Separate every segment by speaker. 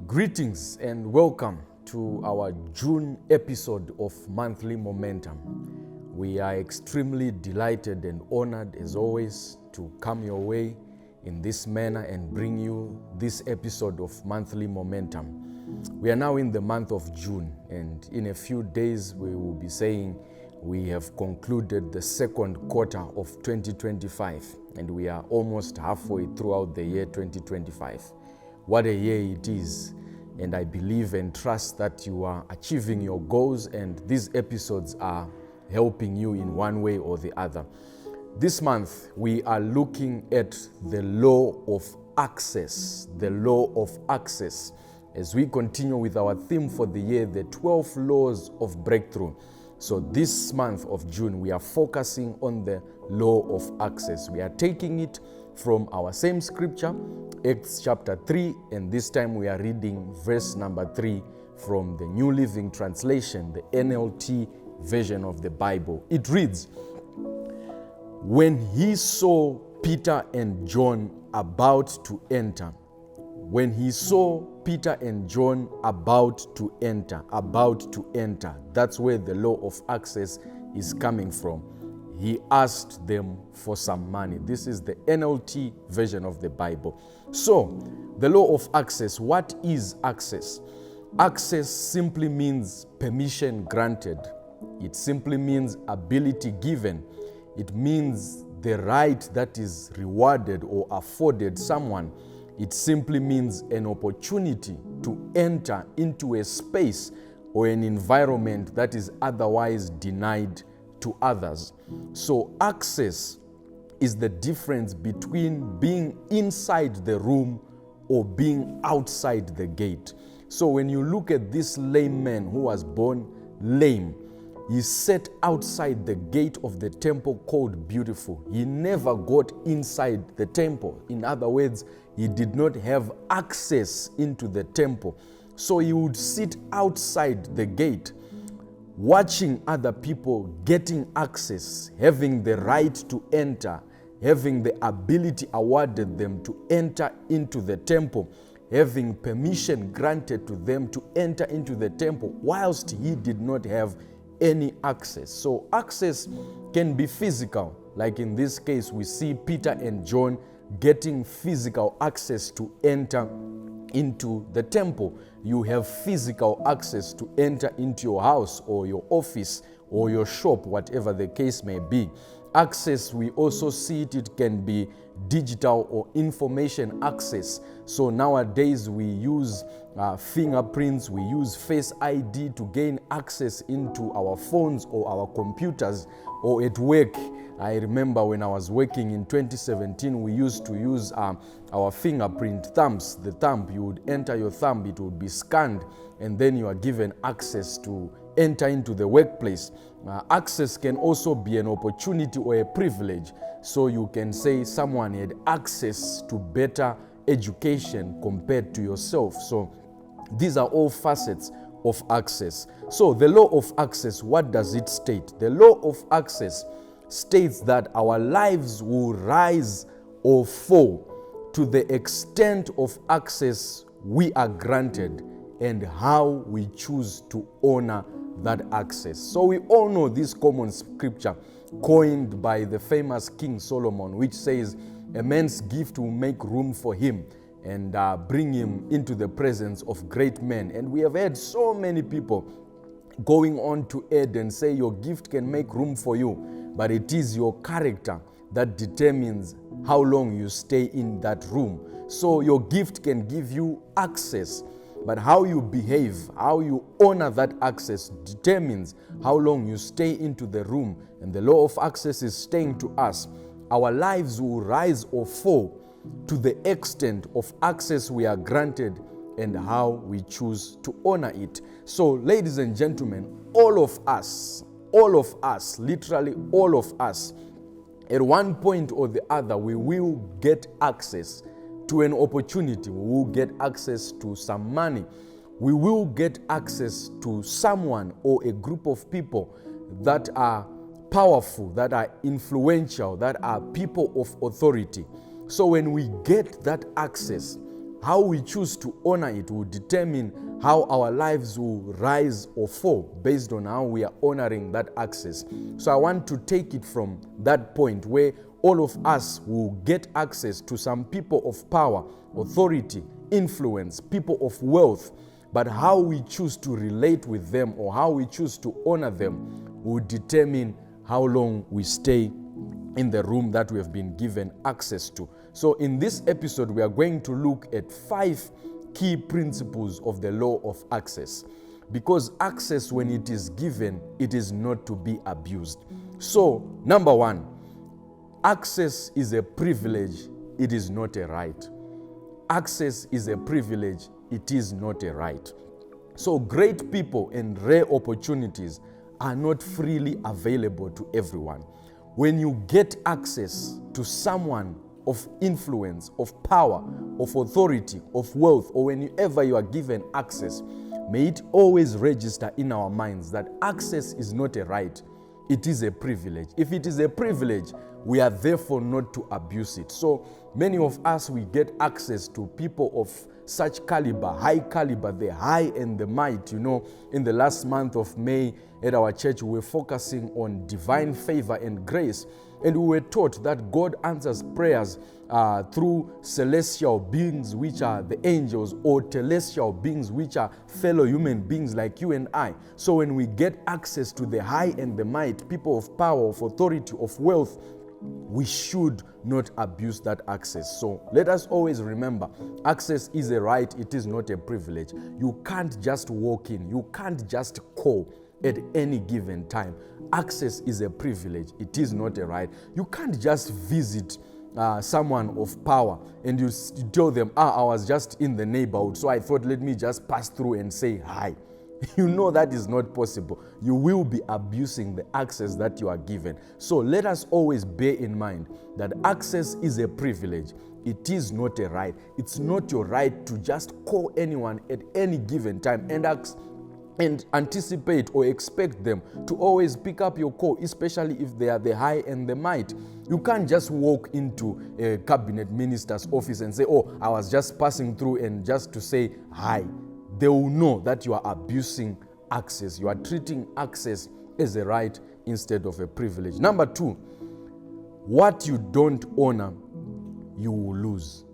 Speaker 1: Greetings and welcome to our June episode of Monthly Momentum. We are extremely delighted and honored as always to come your way in this manner and bring you this episode of Monthly Momentum. We are now in the month of June, and in a few days we will be saying we have concluded the second quarter of 2025, and we are almost halfway throughout the year 2025. What a year it is, and I believe and trust that you are achieving your goals, and these episodes are helping you in one way or the other. This month we are looking at the law of access, the law of access, as we continue with our theme for the year, the 12 laws of breakthrough. So this month of June we are focusing on the law of access. We are taking it from our same scripture, Acts chapter 3, and this time we are reading verse number 3 from the New Living Translation, the NLT version of the Bible. It reads, "When he saw Peter and John about to enter," when he saw Peter and John about to enter, that's where the law of access is coming from. He asked them for some money. This is the NLT version of the Bible. So, the law of access, what is access? Access simply means permission granted. It simply means ability given. It means the right that is rewarded or afforded someone. It simply means an opportunity to enter into a space or an environment that is otherwise denied to others. So access is the difference between being inside the room or being outside the gate. So when you look at this lame man who was born lame, he sat outside the gate of the temple called Beautiful. He never got inside the temple. In other words, he did not have access into the temple. So he would sit outside the gate, watching other people getting access, having the right to enter, having the ability awarded them to enter into the temple, having permission granted to them to enter into the temple, whilst he did not have any access. So access can be physical, like in this case we see Peter and John getting physical access to enter into the temple. You have physical access to enter into your house or your office or your shop, whatever the case may be. Access, we also see it can be digital or information access. So nowadays we use fingerprints, we use Face ID to gain access into our phones or our computers or at work. I remember when I was working in 2017, we used to use our fingerprint thumbs. The thumb, you would enter your thumb, it would be scanned, and then you are given access to enter into the workplace. Access can also be an opportunity or a privilege. So you can say someone had access to better education compared to yourself. So these are all facets of access. So the law of access, what does it state? The law of access states that our lives will rise or fall to the extent of access we are granted and how we choose to honor that access. So we all know this common scripture coined by the famous King Solomon, which says a man's gift will make room for him and bring him into the presence of great men. And we have had so many people going on to add and say your gift can make room for you, but it is your character that determines how long you stay in that room. So your gift can give you access, but how you behave, how you honor that access determines how long you stay into the room. And the law of access is saying to us, our lives will rise or fall to the extent of access we are granted and how we choose to honor it. So, ladies and gentlemen, all of us, literally all of us, at one point or the other, we will get access to an opportunity. We will get access to some money. We will get access to someone or a group of people that are powerful, that are influential, that are people of authority. So when we get that access, how we choose to honor it will determine how our lives will rise or fall based on how we are honoring that access. So I want to take it from that point where all of us will get access to some people of power, authority, influence, people of wealth, but how we choose to relate with them or how we choose to honor them will determine how long we stay in the room that we have been given access to. So in this episode, we are going to look at 5 key principles of the law of access. Because access, when it is given, it is not to be abused. So, number 1, access is a privilege, it is not a right. Access is a privilege, it is not a right. So great people and rare opportunities are not freely available to everyone. When you get access to someone of influence, of power, of authority, of wealth, or whenever you are given access, may it always register in our minds that access is not a right, it is a privilege. If it is a privilege, we are therefore not to abuse it. So many of us, we get access to people of such caliber, high caliber, the high and the might. You know, in the last month of May at our church, we were focusing on divine favor and grace. And we were taught that God answers prayers through celestial beings, which are the angels, or telestial beings, which are fellow human beings like you and I. So when we get access to the high and the might, people of power, of authority, of wealth, we should not abuse that access. So let us always remember, access is a right, it is not a privilege. You can't just walk in, you can't just call at any given time. Access is a privilege, it is not a right. You can't just visit someone of power and you tell them, I was just in the neighborhood, so I thought let me just pass through and say hi. You know that is not possible. You will be abusing the access that you are given. So let us always bear in mind that access is a privilege. It is not a right. It's not your right to just call anyone at any given time and anticipate or expect them to always pick up your call, especially if they are the high and the might. You can't just walk into a cabinet minister's office and say, oh, I was just passing through and just to say hi. They will know that you are abusing access. You are treating access as a right instead of a privilege. Number 2, what you don't honor, you will lose.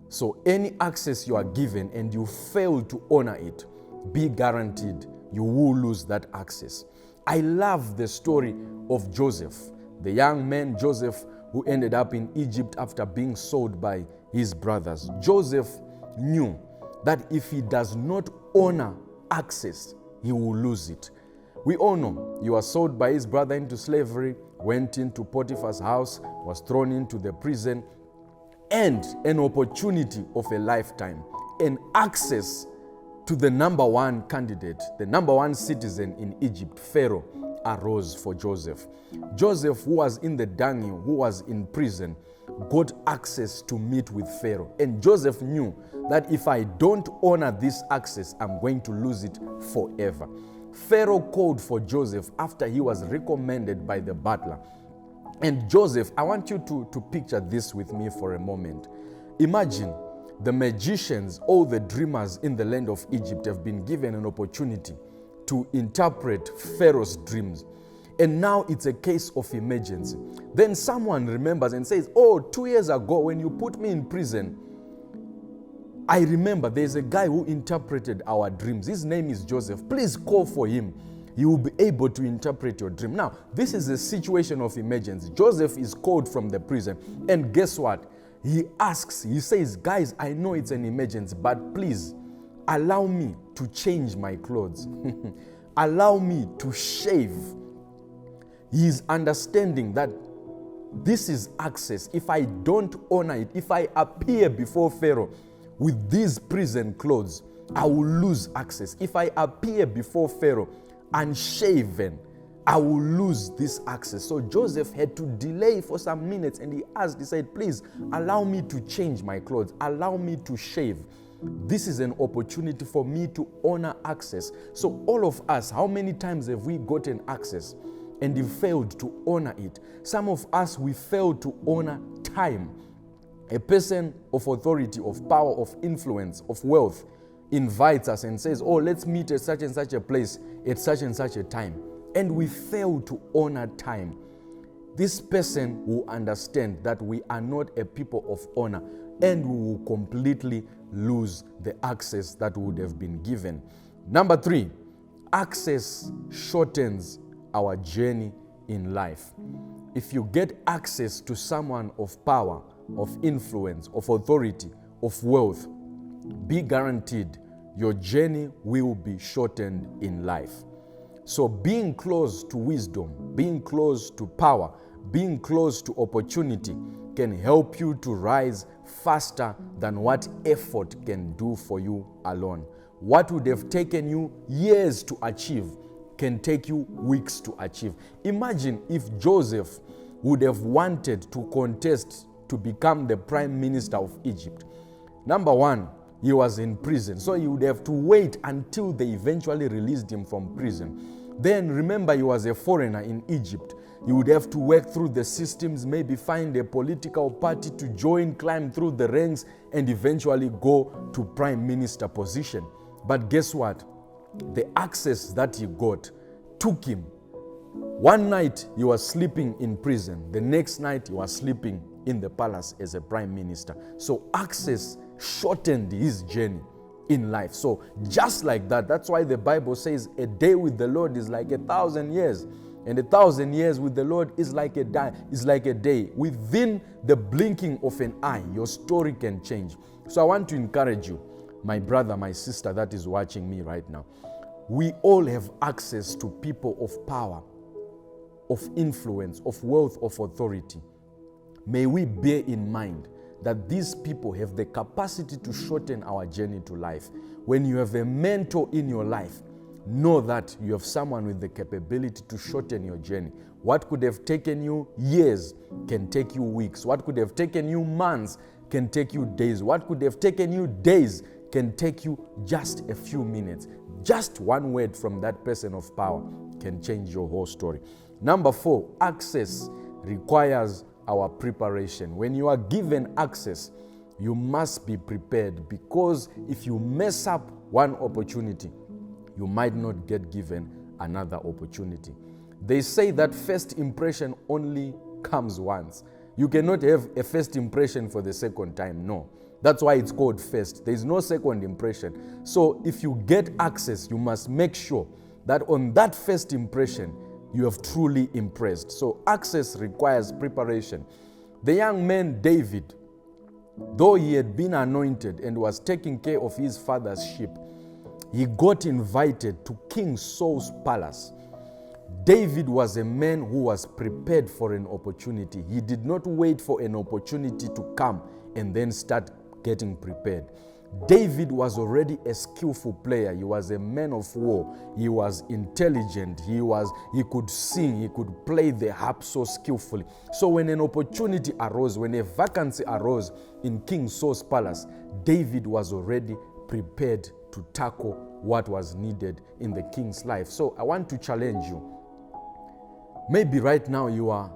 Speaker 1: So any access you are given and you fail to honor it, be guaranteed you will lose that access. I love the story of Joseph, the young man Joseph who ended up in Egypt after being sold by his brothers. Joseph knew that if he does not honor access, he will lose it. We all know he was sold by his brother into slavery, went into Potiphar's house, was thrown into the prison, and an opportunity of a lifetime, and access to the number 1 candidate, the number 1 citizen in Egypt, Pharaoh, arose for Joseph. Joseph, who was in the dunghill, who was in prison, got access to meet with Pharaoh. And Joseph knew that if I don't honor this access, I'm going to lose it forever. Pharaoh called for Joseph after he was recommended by the butler. And Joseph, I want you to picture this with me for a moment. Imagine the magicians, all the dreamers in the land of Egypt have been given an opportunity to interpret Pharaoh's dreams. And now it's a case of emergency. Then someone remembers and says, oh, 2 years ago when you put me in prison, I remember there's a guy who interpreted our dreams. His name is Joseph. Please call for him. He will be able to interpret your dream. Now, this is a situation of emergency. Joseph is called from the prison. And guess what? He asks, he says, guys, I know it's an emergency, but please allow me to change my clothes. Allow me to shave. He is understanding that this is access. If I don't honor it, if I appear before Pharaoh with these prison clothes, I will lose access. If I appear before Pharaoh unshaven, I will lose this access. So Joseph had to delay for some minutes and he asked, he said, please allow me to change my clothes. Allow me to shave. This is an opportunity for me to honor access. So all of us, how many times have we gotten access and we failed to honor it? Some of us, we failed to honor time. A person of authority, of power, of influence, of wealth invites us and says, oh, let's meet at such and such a place at such and such a time. And we fail to honor time. This person will understand that we are not a people of honor, and we will completely lose the access that would have been given. Number 3, access shortens our journey in life. If you get access to someone of power, of influence, of authority, of wealth, be guaranteed your journey will be shortened in life. So being close to wisdom, being close to power, being close to opportunity can help you to rise faster than what effort can do for you alone. What would have taken you years to achieve can take you weeks to achieve. Imagine if Joseph would have wanted to contest to become the prime minister of Egypt. Number 1, he was in prison, so he would have to wait until they eventually released him from prison. Then remember, he was a foreigner in Egypt. You would have to work through the systems, maybe find a political party to join, climb through the ranks, and eventually go to prime minister position. But guess what? The access that he got took him. One night he was sleeping in prison. The next night he was sleeping in the palace as a prime minister. So access shortened his journey in life. So just like that, that's why the Bible says a day with the Lord is like 1,000 years. And 1,000 years with the Lord is like a day. Within the blinking of an eye, your story can change. So I want to encourage you, my brother, my sister that is watching me right now. We all have access to people of power, of influence, of wealth, of authority. May we bear in mind that these people have the capacity to shorten our journey to life. When you have a mentor in your life, know that you have someone with the capability to shorten your journey. What could have taken you years can take you weeks. What could have taken you months can take you days. What could have taken you days can take you just a few minutes. Just one word from that person of power can change your whole story. Number 4, access requires our preparation. When you are given access, you must be prepared, because if you mess up one opportunity, you might not get given another opportunity. They say that first impression only comes once. You cannot have a first impression for the second time. No. That's why it's called first. There is no second impression. So if you get access, you must make sure that on that first impression, you have truly impressed. So access requires preparation. The young man David, though he had been anointed and was taking care of his father's sheep, he got invited to King Saul's palace. David was a man who was prepared for an opportunity. He did not wait for an opportunity to come and then start getting prepared. David was already a skillful player. He was a man of war. He was intelligent. He could sing. He could play the harp so skillfully. So when an opportunity arose, when a vacancy arose in King Saul's palace, David was already prepared to tackle what was needed in the king's life. So I want to challenge you. Maybe right now you are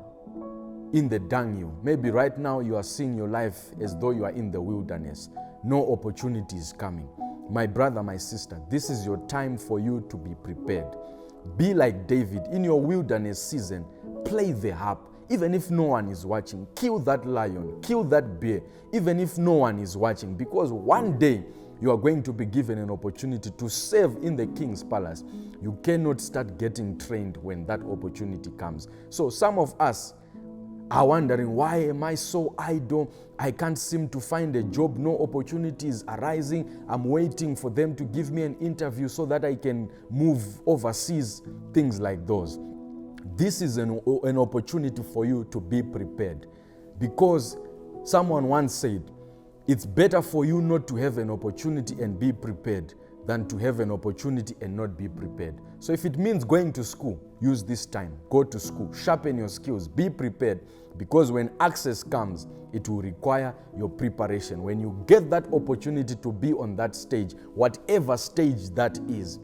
Speaker 1: in the dunghill. Maybe right now you are seeing your life as though you are in the wilderness. No opportunity is coming. My brother, my sister, this is your time for you to be prepared. Be like David. In your wilderness season, play the harp. Even if no one is watching, kill that lion, kill that bear, even if no one is watching, because one day you are going to be given an opportunity to serve in the king's palace. You cannot start getting trained when that opportunity comes. So some of us are wondering, why am I so idle? I can't seem to find a job. No opportunities arising. I'm waiting for them to give me an interview so that I can move overseas. Things like those. This is an opportunity for you to be prepared. Because someone once said, it's better for you not to have an opportunity and be prepared than to have an opportunity and not be prepared. So if it means going to school, use this time. Go to school, sharpen your skills, be prepared, because when access comes, it will require your preparation. When you get that opportunity to be on that stage, whatever stage that is,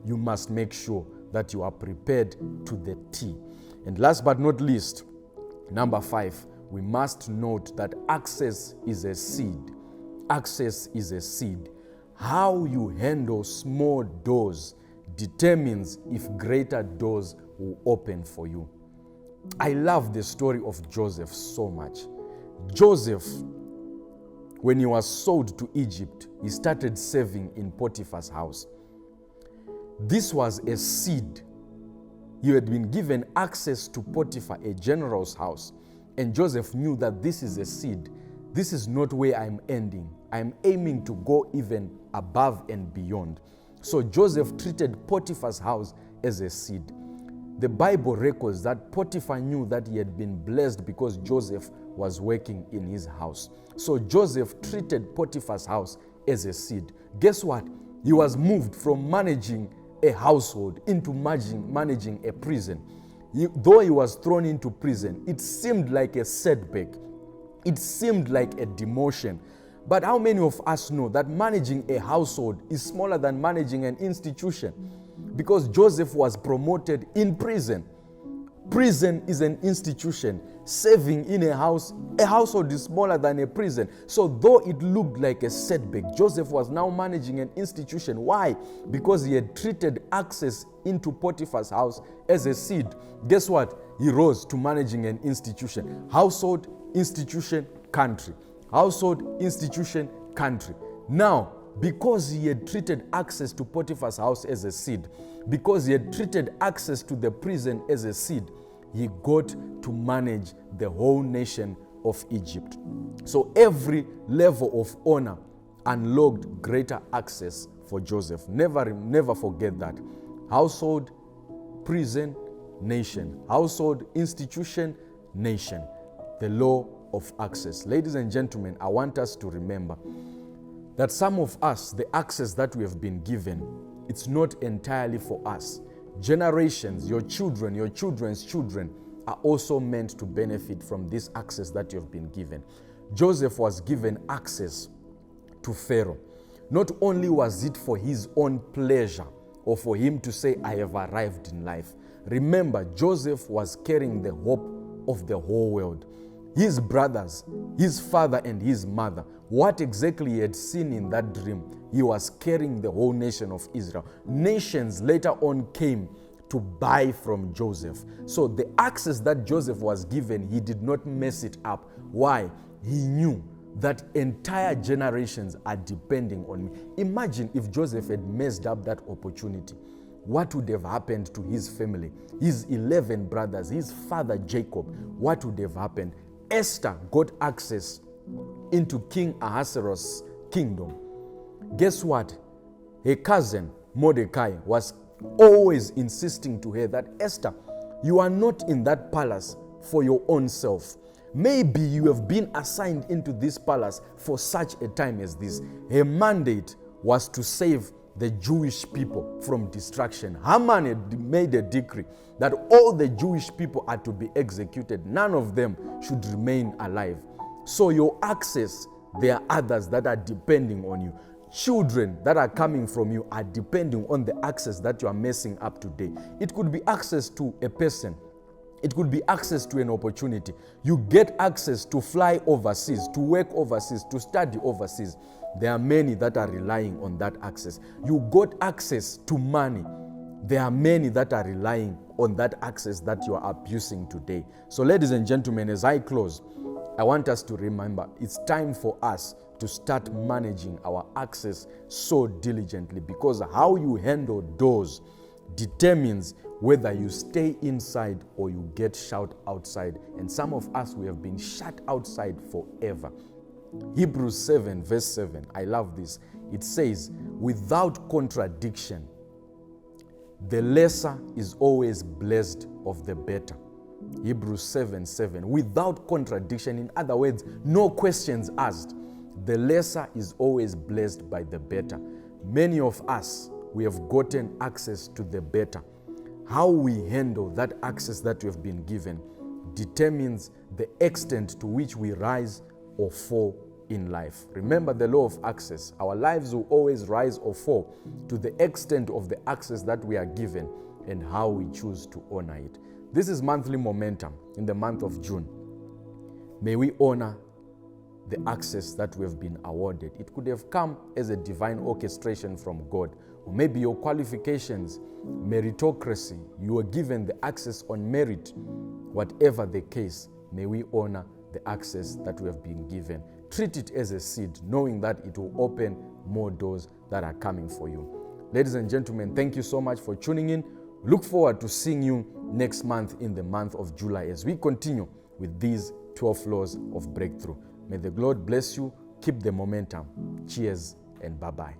Speaker 1: you must make sure that you are prepared to the T. And last but not least, number 5, we must note that access is a seed. Access is a seed. How you handle small doors determines if greater doors will open for you. I love the story of Joseph so much. Joseph, when he was sold to Egypt, he started serving in Potiphar's house. This was a seed. He had been given access to Potiphar, a general's house. And Joseph knew that this is a seed. This is not where I'm ending. I'm aiming to go even above and beyond. So Joseph treated Potiphar's house as a seed. The Bible records that Potiphar knew that he had been blessed because Joseph was working in his house. So Joseph treated Potiphar's house as a seed. Guess what? He was moved from managing a household into managing a prison. Though he was thrown into prison, it seemed like a setback. It seemed like a demotion. But how many of us know that managing a household is smaller than managing an institution? Because Joseph was promoted in prison. Prison is an institution. Serving in a household is smaller than a prison. So though it looked like a setback, Joseph was now managing an institution. Why? Because he had treated access into Potiphar's house as a seed. Guess what? He rose to managing an institution. Household, institution, country. Household, institution, country. Now, because he had treated access to Potiphar's house as a seed, because he had treated access to the prison as a seed, he got to manage the whole nation of Egypt. So every level of honor unlocked greater access for Joseph. Never forget that. Household, prison, nation. Household, institution, nation. The law of access. Ladies and gentlemen, I want us to remember that some of us, the access that we have been given, it's not entirely for us. Generations, your children, your children's children are also meant to benefit from this access that you have been given. Joseph was given access to Pharaoh. Not only was it for his own pleasure or for him to say, I have arrived in life. Remember, Joseph was carrying the hope of the whole world. His brothers, his father and his mother, what exactly he had seen in that dream, he was carrying the whole nation of Israel. Nations later on came to buy from Joseph. So the access that Joseph was given, he did not mess it up. Why? He knew that entire generations are depending on me. Imagine if Joseph had messed up that opportunity. What would have happened to his family? His 11 brothers, his father Jacob, what would have happened? Esther got access into King Ahasuerus' kingdom. Guess what? Her cousin Mordecai was always insisting to her that, Esther, you are not in that palace for your own self. Maybe you have been assigned into this palace for such a time as this. Her mandate was to save the Jewish people from destruction. Haman had made a decree that all the Jewish people are to be executed. None of them should remain alive. So your access, there are others that are depending on you. Children that are coming from you are depending on the access that you are messing up today. It could be access to a person. It could be access to an opportunity. You get access to fly overseas, to work overseas, to study overseas. There are many that are relying on that access. You got access to money. There are many that are relying on that access that you are abusing today. So ladies and gentlemen, as I close, I want us to remember it's time for us to start managing our access so diligently, because how you handle doors determines whether you stay inside or you get shut outside. And some of us, we have been shut outside forever. Hebrews 7 verse 7, I love this. It says, without contradiction, the lesser is always blessed of the better. Hebrews 7:7. Without contradiction, in other words, no questions asked. The lesser is always blessed by the better. Many of us, we have gotten access to the better. How we handle that access that we have been given determines the extent to which we rise or fall in life. Remember the law of access. Our lives will always rise or fall to the extent of the access that we are given and how we choose to honor it. This is Monthly Momentum in the month of June. May we honor the access that we have been awarded. It could have come as a divine orchestration from God, or maybe your qualifications, meritocracy, you were given the access on merit. Whatever the case, may we honor the access that we have been given. Treat it as a seed, knowing that it will open more doors that are coming for you. Ladies and gentlemen, thank you so much for tuning in. Look forward to seeing you next month in the month of July as we continue with these 12 laws of breakthrough. May the Lord bless you. Keep the momentum. Cheers and bye-bye.